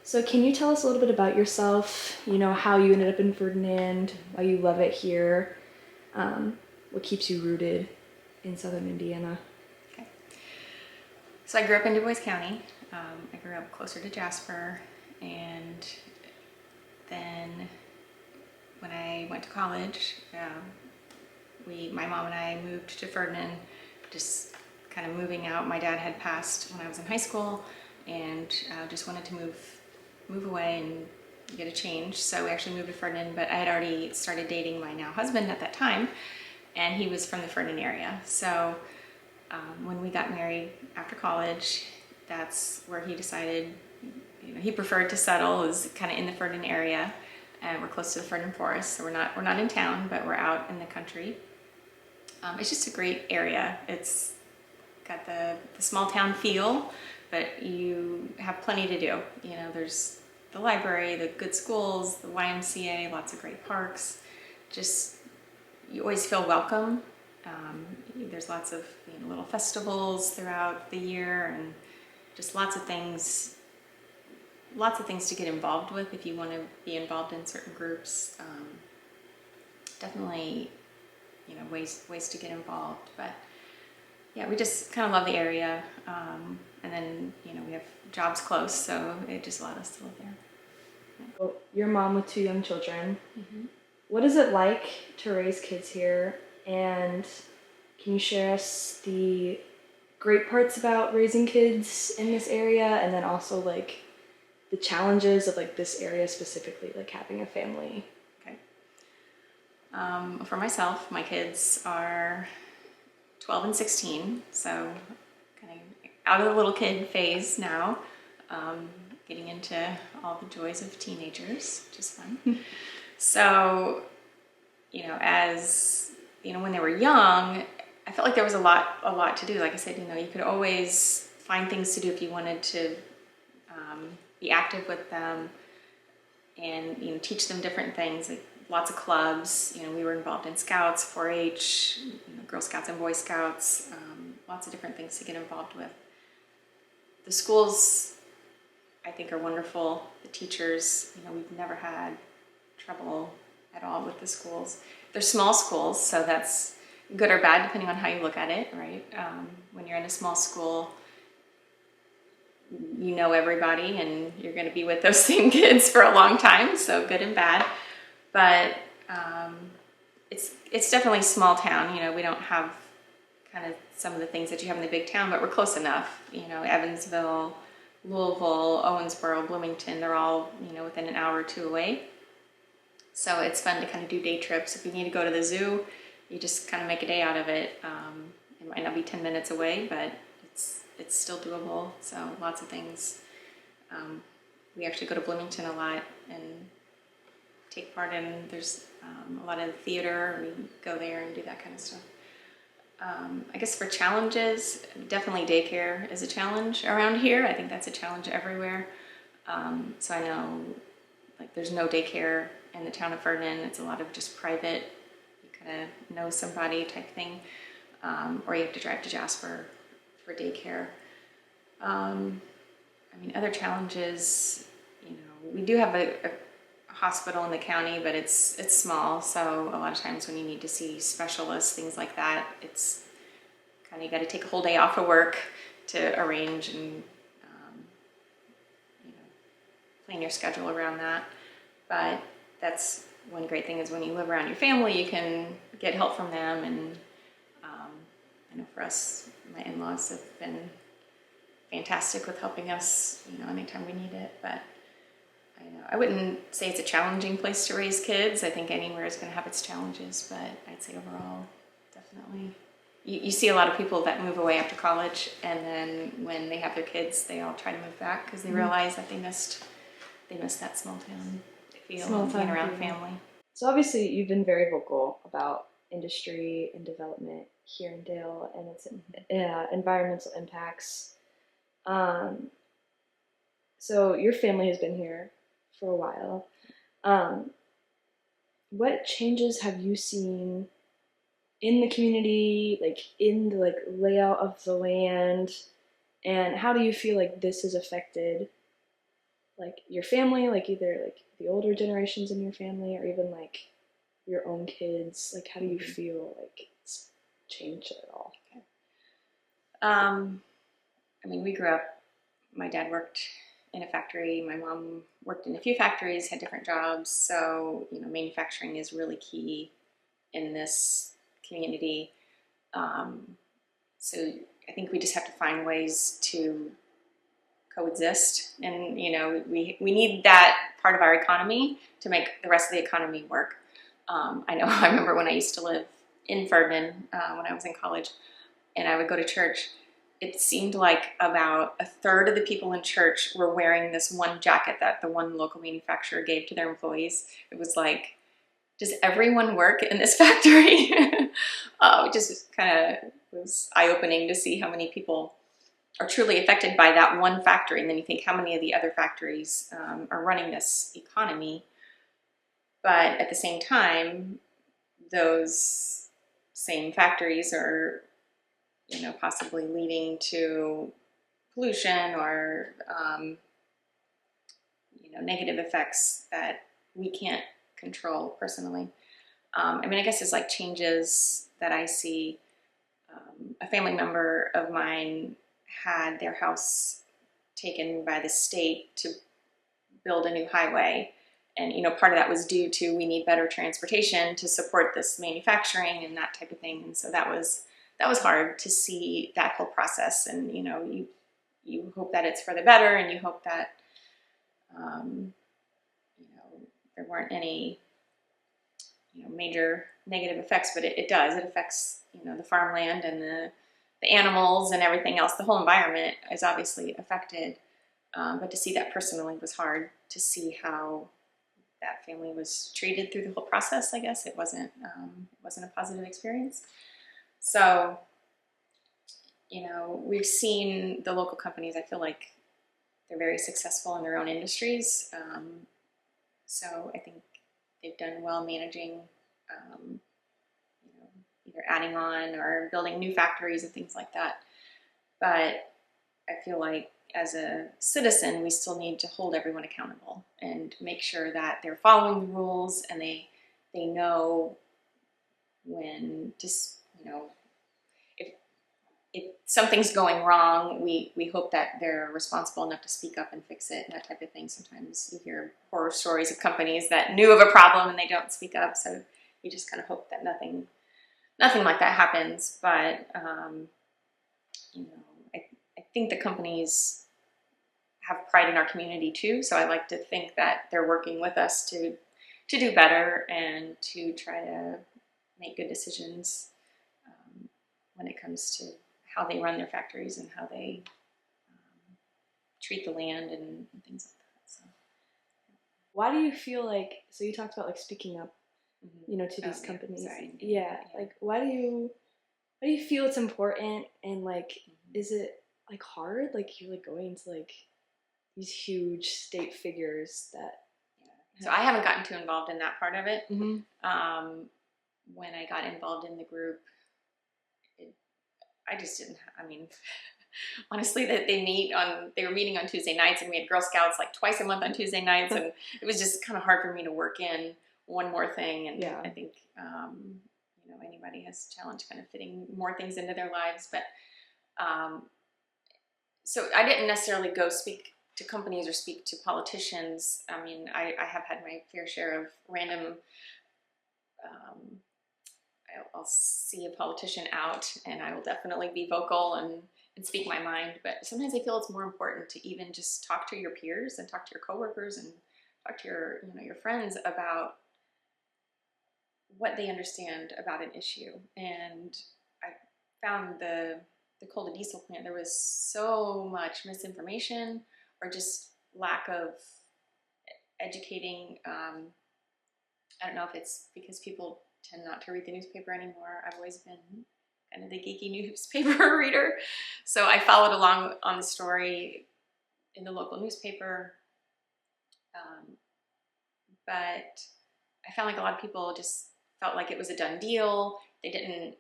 So can you tell us a little bit about yourself, how you ended up in Ferdinand, why you love it here, what keeps you rooted in Southern Indiana? Okay. So I grew up in Du Bois County. I grew up closer to Jasper, and then when I went to college, my mom and I moved to Ferdinand, just kind of moving out. My dad had passed when I was in high school, and just wanted to move away and get a change. So we actually moved to Ferdinand, but I had already started dating my now husband at that time, and he was from the Ferdinand area. So when we got married after college, that's where he decided, he preferred to settle, is kind of in the Ferdinand area. And we're close to the Ferdinand Forest, so we're not in town, but we're out in the country. It's just a great area. It's got the small town feel, but you have plenty to do. There's the library, the good schools, the YMCA, lots of great parks. Just, you always feel welcome. There's lots of little festivals throughout the year, and just lots of things to get involved with if you want to be involved in certain groups. Definitely, ways to get involved. But yeah, we just kind of love the area. And then, we have jobs close, so it just allowed us to live there. Well, you're a mom with two young children. Mm-hmm. What is it like to raise kids here? And can you share us the great parts about raising kids in this area, and then also the challenges of this area specifically, having a family? Okay. For myself, my kids are 12 and 16, so kind of out of the little kid phase now, getting into all the joys of teenagers, which is fun. So, as when they were young, I felt like there was a lot to do. Like I said, you could always find things to do if you wanted to be active with them, and teach them different things, like lots of clubs. We were involved in Scouts, 4-H, Girl Scouts and Boy Scouts, lots of different things to get involved with. The schools, I think, are wonderful. The teachers, we've never had trouble at all with the schools. They're small schools, so that's good or bad depending on how you look at it, right? When you're in a small school, you know everybody, and you're going to be with those same kids for a long time, so good and bad. But it's definitely small town. We don't have kind of some of the things that you have in the big town, but we're close enough. Evansville, Louisville, Owensboro, Bloomington, they're all within an hour or two away. So it's fun to kind of do day trips. If you need to go to the zoo, you just kind of make a day out of it. It might not be 10 minutes away, but it's still doable. So lots of things. We actually go to Bloomington a lot and take part in, there's a lot of theater. We go there and do that kind of stuff. I guess for challenges, definitely daycare is a challenge around here. I think that's a challenge everywhere. So I know there's no daycare in the town of Ferdinand. It's a lot of just private, you kind of know somebody type thing, or you have to drive to Jasper for daycare. Other challenges, we do have a hospital in the county, but it's small, so a lot of times when you need to see specialists, things like that, it's kind of, you got to take a whole day off of work to arrange and plan your schedule around that. But that's one great thing, is when you live around your family, you can get help from them. And I know for us, my in-laws have been fantastic with helping us, anytime we need it. But I wouldn't say it's a challenging place to raise kids. I think anywhere is going to have its challenges, but I'd say overall, definitely. You see a lot of people that move away after college, and then when they have their kids, they all try to move back because they realize that they missed that small town feel, being around family. So obviously you've been very vocal about industry and development here in Dale and its environmental impacts. So your family has been here for a while. What changes have you seen in the community, in the layout of the land, and how do you feel like this has affected like your family, like either like the older generations in your family or even like your own kids? Like, how do you feel like it's changed at all? I mean, we grew up, my dad worked in a factory, my mom worked in a few factories, had different jobs. So, manufacturing is really key in this community. So I think we just have to find ways to coexist, and we need that part of our economy to make the rest of the economy work. I know I remember when I used to live in Ferdinand when I was in college, and I would go to church. It seemed like about a third of the people in church were wearing this one jacket that the one local manufacturer gave to their employees. It was like, does everyone work in this factory? It just kind of was eye-opening to see how many people are truly affected by that one factory. And then you think how many of the other factories are running this economy. But at the same time, those same factories are, possibly leading to pollution or, negative effects that we can't control personally. I guess it's like changes that I see. A family member of mine had their house taken by the state to build a new highway. And, part of that was due to we need better transportation to support this manufacturing and that type of thing. And so that was hard to see that whole process. And, you hope that it's for the better, and you hope that, there weren't any, major negative effects, but it does. It affects, the farmland and the animals and everything else. The whole environment is obviously affected. But to see that personally was hard, to see how that family was treated through the whole process. I guess it wasn't a positive experience. So, we've seen the local companies, I feel like they're very successful in their own industries. So I think they've done well managing, either adding on or building new factories and things like that. But I feel like as a citizen, we still need to hold everyone accountable and make sure that they're following the rules, and they know when to, if something's going wrong, we hope that they're responsible enough to speak up and fix it, and that type of thing. Sometimes you hear horror stories of companies that knew of a problem and they don't speak up. So you just kind of hope that nothing like that happens. But I think the companies have pride in our community too. So I like to think that they're working with us to do better and to try to make good decisions when it comes to how they run their factories and how they treat the land and things like that. So, why do you feel like? So you talked about like speaking up, to these companies. Sorry. Yeah. Like, why do you feel it's important? And like, is it like hard? Like you're like going to like these huge state figures that. Yeah. So I haven't gotten too involved in that part of it. Mm-hmm. When I got involved in the group, I just didn't. Honestly, that they were meeting on Tuesday nights, and we had Girl Scouts like twice a month on Tuesday nights, and it was just kind of hard for me to work in one more thing. And I think anybody has a challenge kind of fitting more things into their lives. But so I didn't necessarily go speak to companies or speak to politicians. I have had my fair share of random. I'll see a politician out, and I will definitely be vocal and speak my mind. But sometimes I feel it's more important to even just talk to your peers and talk to your coworkers and talk to your friends about what they understand about an issue. And I found the coal to diesel plant, there was so much misinformation or just lack of educating. I don't know if it's because people tend not to read the newspaper anymore. I've always been kind of the geeky newspaper reader. So I followed along on the story in the local newspaper. But I found like a lot of people just felt like it was a done deal. They didn't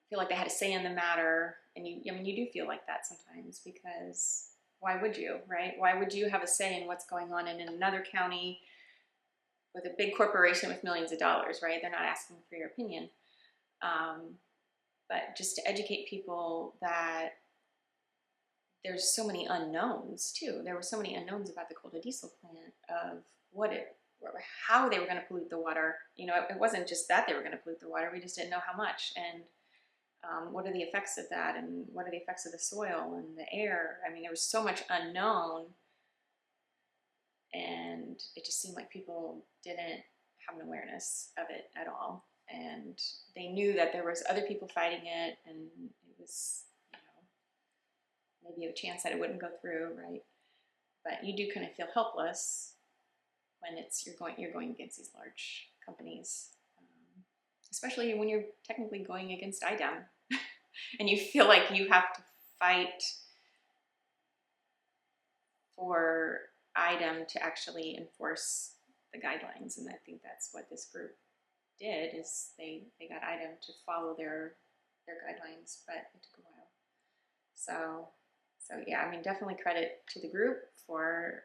feel like they had a say in the matter. And you do feel like that sometimes because why would you, right? Why would you have a say in what's going on in another county with a big corporation with millions of dollars, right? They're not asking for your opinion. But just to educate people that there's so many unknowns too. There were so many unknowns about the coal to diesel plant of how they were going to pollute the water. You know, it wasn't just that they were going to pollute the water. We just didn't know how much, and what are the effects of that, and what are the effects of the soil and the air. I mean, there was so much unknown, and it just seemed like people didn't have an awareness of it at all. And they knew that there was other people fighting it, and it was, you know, maybe a chance that it wouldn't go through, right? But you do kind of feel helpless when you're going against these large companies, especially when you're technically going against IDEM, and you feel like you have to fight for IDEM to actually enforce the guidelines. And I think that's what this group did, is they got IDEM to follow their guidelines, but it took a while. So yeah, I mean, definitely credit to the group for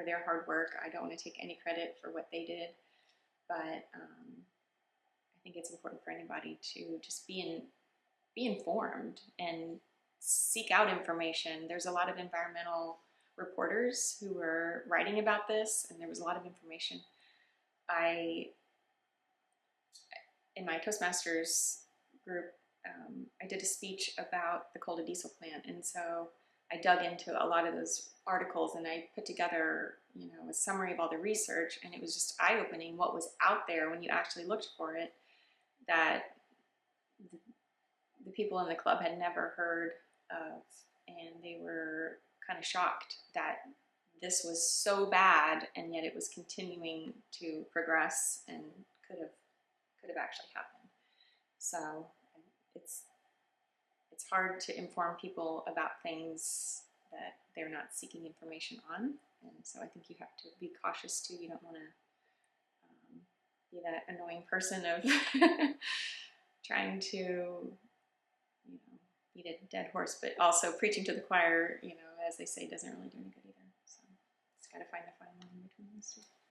their hard work. I don't want to take any credit for what they did, but I think it's important for anybody to just be informed and seek out information. There's a lot of environmental reporters who were writing about this, and there was a lot of information. In my Toastmasters group, I did a speech about the coal to diesel plant, and so I dug into a lot of those articles, and I put together, you know, a summary of all the research, and it was just eye-opening what was out there when you actually looked for it, that the people in the club had never heard of, and they were kind of shocked that this was so bad, and yet it was continuing to progress and could have actually happened. So it's hard to inform people about things that they're not seeking information on, and so I think you have to be cautious too. You don't want to be that annoying person of trying to, you know, beat a dead horse, but also preaching to the choir, you know, as they say, doesn't really do any good either. So just got to find the fine line between those two.